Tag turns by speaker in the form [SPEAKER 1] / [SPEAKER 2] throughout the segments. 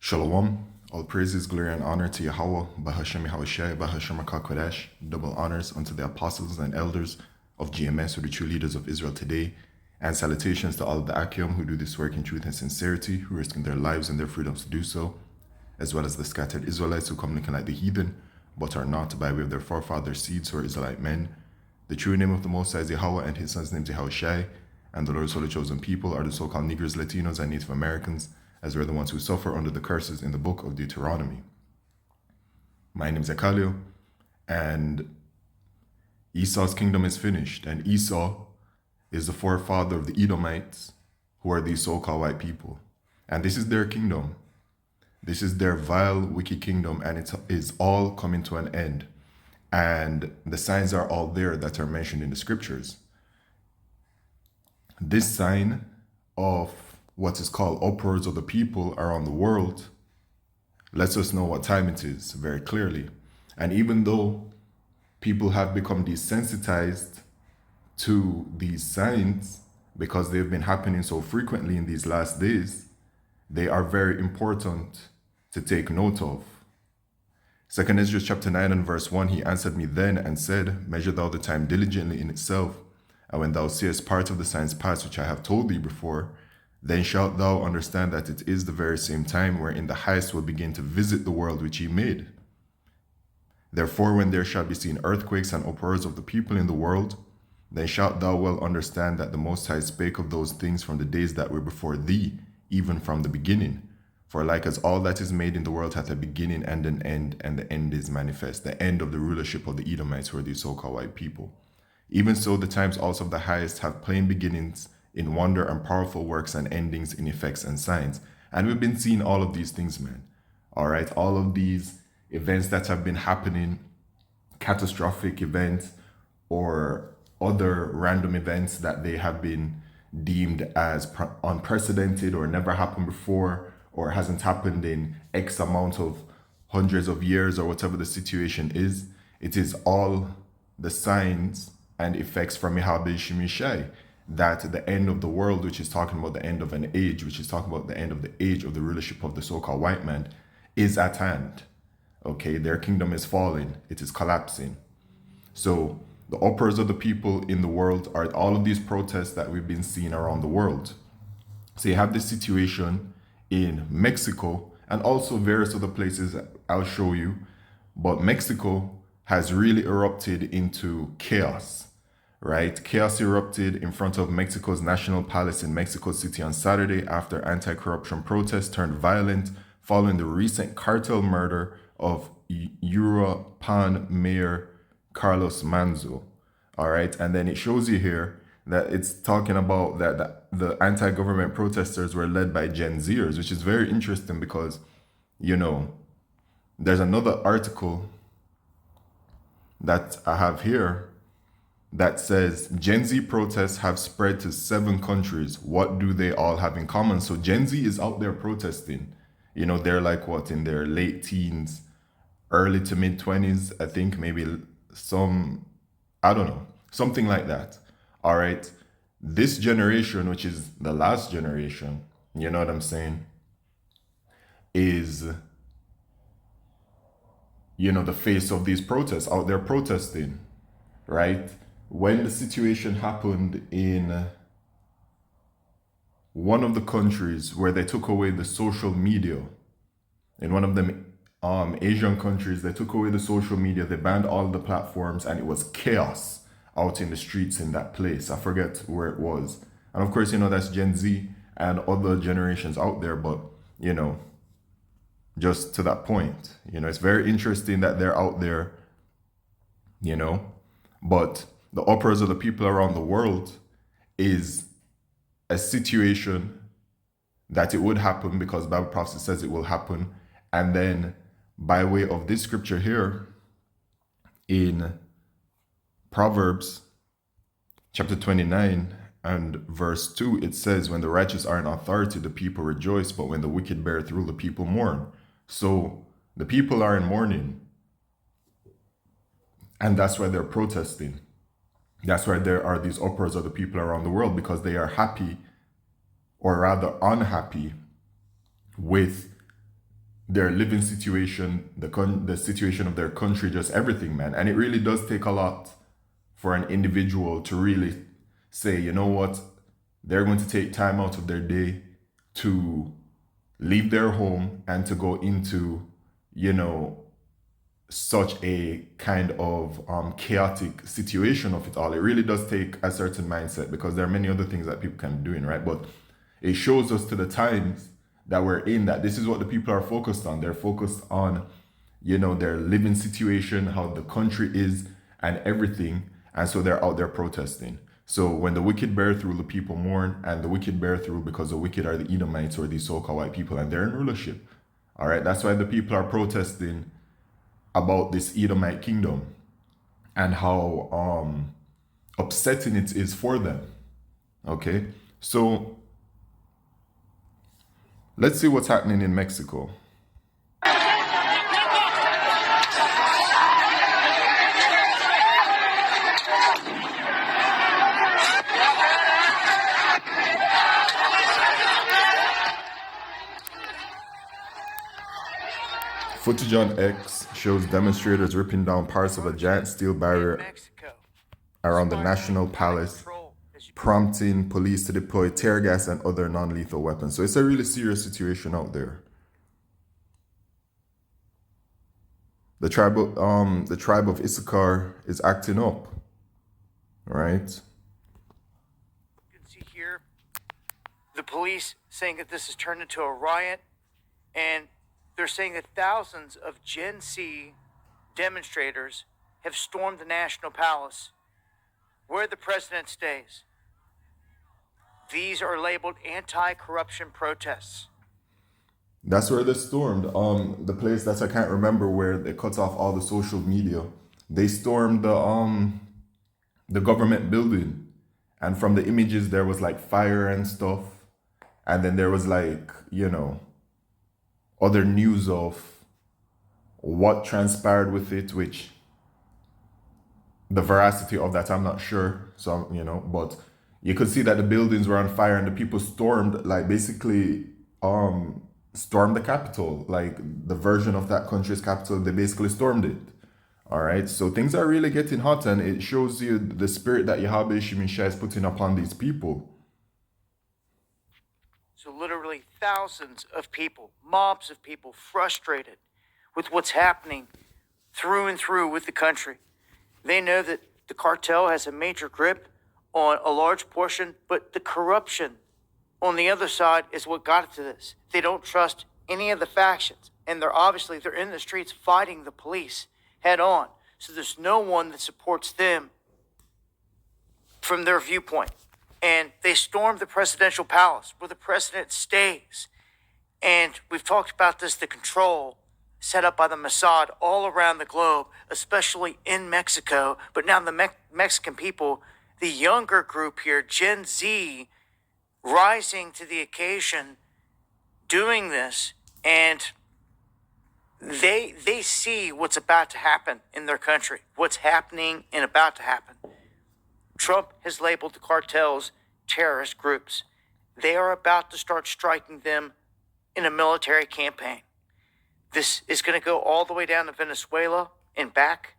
[SPEAKER 1] Shalom. All praises, glory, and honor to Yahweh, Bahashem Yahushai, Bahashem HaKadosh. Double honors unto the apostles and elders of GMS, who are the true leaders of Israel today. And salutations to all of the Akim who do this work in truth and sincerity, who risking their lives and their freedoms to do so, as well as the scattered Israelites who come looking like the heathen, but are not by way of their forefathers' seeds who are Israelite men. The true name of the Most High is Yahweh, and his son's name is Yahushai, and the Lord's holy chosen people are the so-called Negroes, Latinos, and Native Americans, as we're the ones who suffer under the curses in the book of Deuteronomy. My name is Ekalio, and Esau's kingdom is finished, and Esau is the forefather of the Edomites, who are these so-called white people. And this is their kingdom. This is their vile, wicked kingdom, and it is all coming to an end. And the signs are all there that are mentioned in the scriptures. This sign of what is called uproars of the people around the world lets us know what time it is very clearly. And even though people have become desensitized to these signs because they've been happening so frequently in these last days, they are very important to take note of. 2 Ezra chapter 9 and verse 1, he answered me then and said, measure thou the time diligently in itself, and when thou seest part of the signs past which I have told thee before, then shalt thou understand that it is the very same time wherein the highest will begin to visit the world which he made. Therefore, when there shall be seen earthquakes and uproars of the people in the world, then shalt thou well understand that the Most High spake of those things from the days that were before thee, even from the beginning. For like as all that is made in the world hath a beginning and an end, and the end is manifest, the end of the rulership of the Edomites, who are these so-called white people. Even so, the times also of the highest have plain beginnings in wonder and powerful works, and endings in effects and signs. And we've been seeing all of these things, man. All right, all of these events that have been happening, catastrophic events or other random events that they have been deemed as unprecedented or never happened before, or hasn't happened in X amount of hundreds of years, or whatever the situation is. It is all the signs and effects from Yahweh Shemishai, that the end of the world, which is talking about the end of an age, which is talking about the end of the age of the rulership of the so-called white man, is at hand. Okay, their kingdom is falling, it is collapsing. So the uproars of the people in the world are all of these protests that we've been seeing around the world. So you have this situation in Mexico and also various other places I'll show you, but Mexico has really erupted into chaos. Right? Chaos erupted in front of Mexico's National Palace in Mexico City on Saturday after anti-corruption protests turned violent following the recent cartel murder of Uruapan Mayor Carlos Manzo. All right, and then it shows you here that it's talking about that the anti-government protesters were led by Gen Zers, which is very interesting because, you know, there's another article that I have here that says Gen Z protests have spread to 7 countries. What do they all have in common? So Gen Z is out there protesting. You know, they're like what, in their late teens, early to mid 20s, I think, maybe some, I don't know, something like that. All right. This generation, which is the last generation, you know what I'm saying, is, you know, the face of these protests, out there protesting, right? When the situation happened in one of the countries where they took away the social media, in one of them Asian countries, they took away the social media, they banned all the platforms, and it was chaos out in the streets in that place. I forget where it was. And of course, you know, that's Gen Z and other generations out there, but, you know, just to that point, you know, it's very interesting that they're out there, you know, but the uproars of the people around the world is a situation that it would happen because Bible prophecy says it will happen. And then by way of this scripture here in Proverbs chapter 29 and verse 2, it says, when the righteous are in authority, the people rejoice, but when the wicked beareth rule, the people mourn. So the people are in mourning, and that's why they're protesting. That's why there are these uproars of the people around the world, because they are happy, or rather unhappy, with their living situation, the situation of their country, just everything, man. And it really does take a lot for an individual to really say, you know what, they're going to take time out of their day to leave their home and to go into, you know, such a kind of chaotic situation of it all. It really does take a certain mindset, because there are many other things that people can be doing, right? But it shows us to the times that we're in that this is what the people are focused on. They're focused on, you know, their living situation, how the country is, and everything. And so they're out there protesting. So when the wicked bear through, the people mourn, and the wicked bear through because the wicked are the Edomites, or these so-called white people, and they're in rulership. All right, that's why the people are protesting about this Edomite kingdom and how upsetting it is for them. Okay, so let's see what's happening in Mexico. Footage on X shows demonstrators ripping down parts of a giant steel barrier around the National Palace, prompting police to deploy tear gas and other non-lethal weapons. So it's a really serious situation out there. The tribe of Issachar is acting up, right?
[SPEAKER 2] You can see here the police saying that this has turned into a riot, and they're saying that thousands of Gen Z demonstrators have stormed the National Palace, where the president stays. These are labeled anti-corruption protests.
[SPEAKER 1] That's where they stormed. The place that I can't remember, where they cut off all the social media. They stormed the government building, and from the images there was like fire and stuff, and then there was like, you know, other news of what transpired with it, which the veracity of that I'm not sure. So, you know, but you could see that the buildings were on fire and the people stormed, like basically stormed the capital, like the version of that country's capital. They basically stormed it. All right, so things are really getting hot, and it shows you the spirit that Yahweh Shemishah is putting upon these people.
[SPEAKER 2] So literally thousands of people, mobs of people, frustrated with what's happening through and through with the country. They know that the cartel has a major grip on a large portion, but the corruption on the other side is what got it to this. They don't trust any of the factions, and they're in the streets fighting the police head on. So there's no one that supports them from their viewpoint. And they stormed the presidential palace, where the president stays. And we've talked about this, the control set up by the Mossad all around the globe, especially in Mexico. But now the Mexican people, the younger group here, Gen Z, rising to the occasion, doing this, and they see what's about to happen in their country, what's happening and about to happen. Trump has labeled the cartels terrorist groups. They are about to start striking them in a military campaign. This is going to go all the way down to Venezuela and back.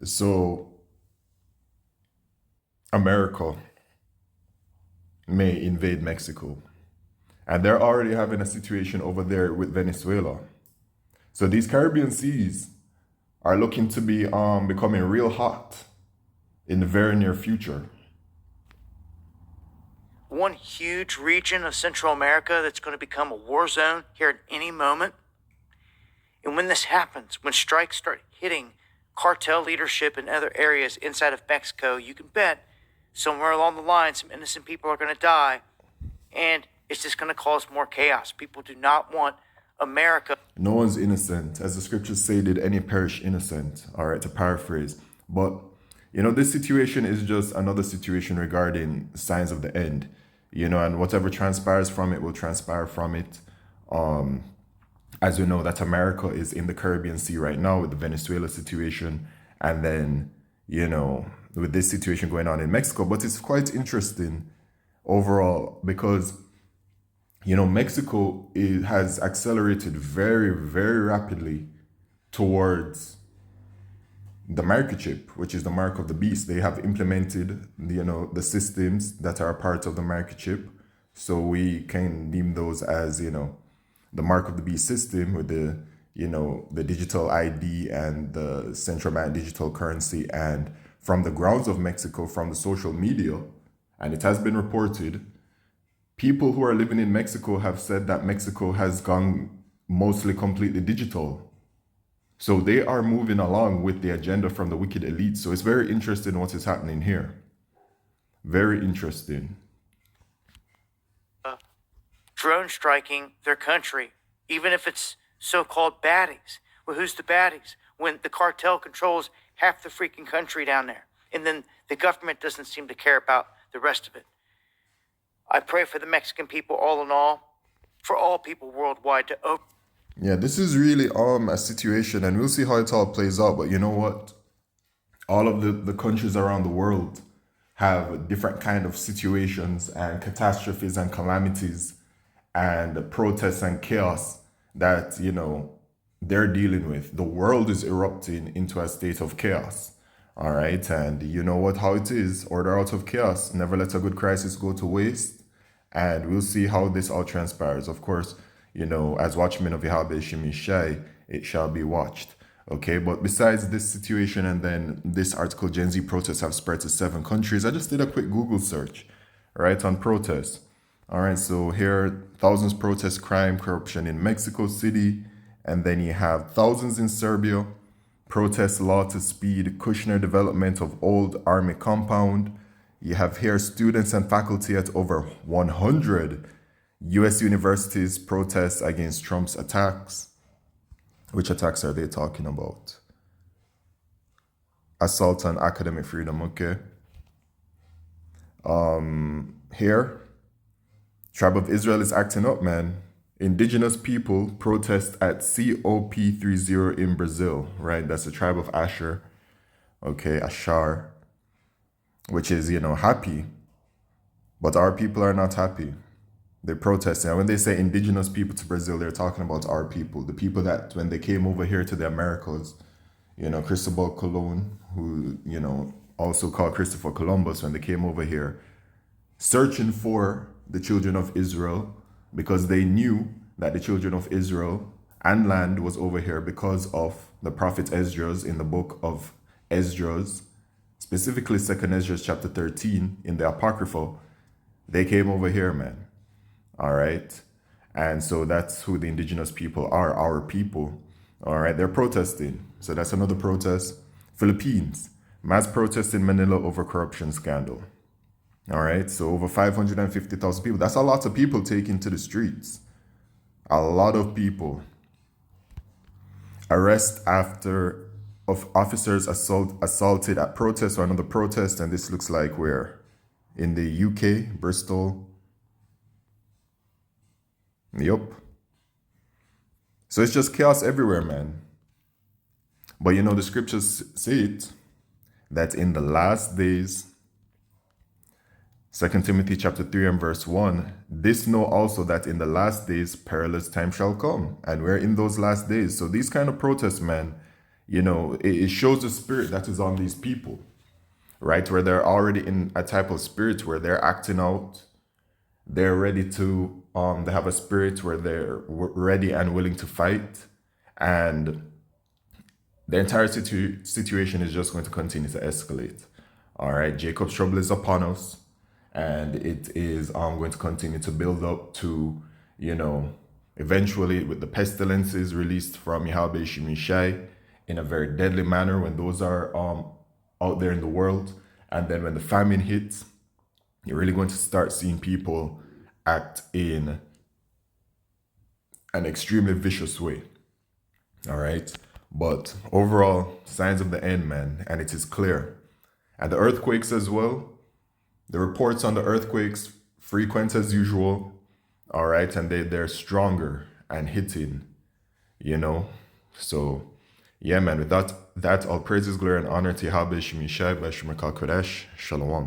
[SPEAKER 1] So America may invade Mexico, and they're already having a situation over there with Venezuela. So these Caribbean seas are looking to be becoming real hot in the very near future.
[SPEAKER 2] One huge region of Central America that's going to become a war zone here at any moment. And when this happens, when strikes start hitting cartel leadership in other areas inside of Mexico, you can bet somewhere along the line some innocent people are going to die, and it's just going to cause more chaos. People do not want America.
[SPEAKER 1] No one's innocent. As the scriptures say, did any perish innocent? All right, to paraphrase. But, you know, this situation is just another situation regarding signs of the end, you know, and whatever transpires from it will transpire from it. As we know, that America is in the Caribbean Sea right now with the Venezuela situation, and then, you know, with this situation going on in Mexico. But it's quite interesting overall, because Mexico has accelerated very, very rapidly towards the microchip, which is the mark of the beast. They have implemented, the systems that are part of the microchip. So we can deem those as, the mark of the beast system with the digital ID and the central bank digital currency. And from the grounds of Mexico, from the social media, and it has been reported, people who are living in Mexico have said that Mexico has gone mostly completely digital. So they are moving along with the agenda from the wicked elite. So it's very interesting what is happening here. Very interesting.
[SPEAKER 2] Drone striking their country, even if it's so-called baddies. Well, who's the baddies? When the cartel controls half the freaking country down there, and then the government doesn't seem to care about the rest of it. I pray for the Mexican people all in all, for all people worldwide to open.
[SPEAKER 1] Yeah, this is really a situation, and we'll see how it all plays out. But you know what? All of the countries around the world have different kind of situations and catastrophes and calamities and protests and chaos that, they're dealing with. The world is erupting into a state of chaos. All right. And you know what, how it is. Order out of chaos. Never let a good crisis go to waste. And we'll see how this all transpires. Of course, as watchmen of Yahweh Shemishai, it shall be watched. Okay, but besides this situation and then this article, Gen Z protests have spread to 7 countries. I just did a quick Google search, right, on protests. All right, so here, thousands protest crime, corruption in Mexico City. And then you have thousands in Serbia, protest law to speed Kushner development of old army compound. You have here students and faculty at over 100 US universities protest against Trump's attacks. Which attacks are they talking about? Assault on academic freedom, okay. Here, Tribe of Israel is acting up, man. Indigenous people protest at COP30 in Brazil, right? That's the tribe of Asher, okay, Ashar, which is, happy. But our people are not happy. They're protesting. And when they say indigenous people to Brazil, they're talking about our people, the people that when they came over here to the Americas, Cristobal Colon, who, also called Christopher Columbus, when they came over here, searching for the children of Israel, because they knew that the children of Israel and land was over here because of the prophet Esdras in the book of Esdras, specifically 2nd Esdras chapter 13 in the Apocrypha. They came over here, man. All right. And so that's who the indigenous people are, our people. All right. They're protesting. So that's another protest. Philippines, mass protest in Manila over corruption scandal. All right. So over 550,000 people. That's a lot of people taking to the streets. A lot of people. Arrest after of officers assaulted at protest or another protest. And this looks like where? In the UK, Bristol. Yup. So it's just chaos everywhere, man. But the scriptures say it, that in the last days, 2 Timothy chapter 3 and verse 1, this know also that in the last days perilous time shall come. And we're in those last days. So these kind of protests, man, it shows the spirit that is on these people, right? Where they're already in a type of spirit where they're acting out. They're ready to, they have a spirit where they're ready and willing to fight. And the entire situation is just going to continue to escalate. All right, Jacob's trouble is upon us. And it is going to continue to build up to, eventually with the pestilences released from Yahweh Shemishai in a very deadly manner when those are out there in the world. And then when the famine hits, you're really going to start seeing people act in an extremely vicious way. All right. But overall, signs of the end, man. And it is clear. And the earthquakes as well. The reports on the earthquakes, frequent as usual. All right. And they're stronger and hitting, So, yeah, man. With that all praises, glory, and honor to Yahweh Shemishai, Bashim Kodesh. Shalom.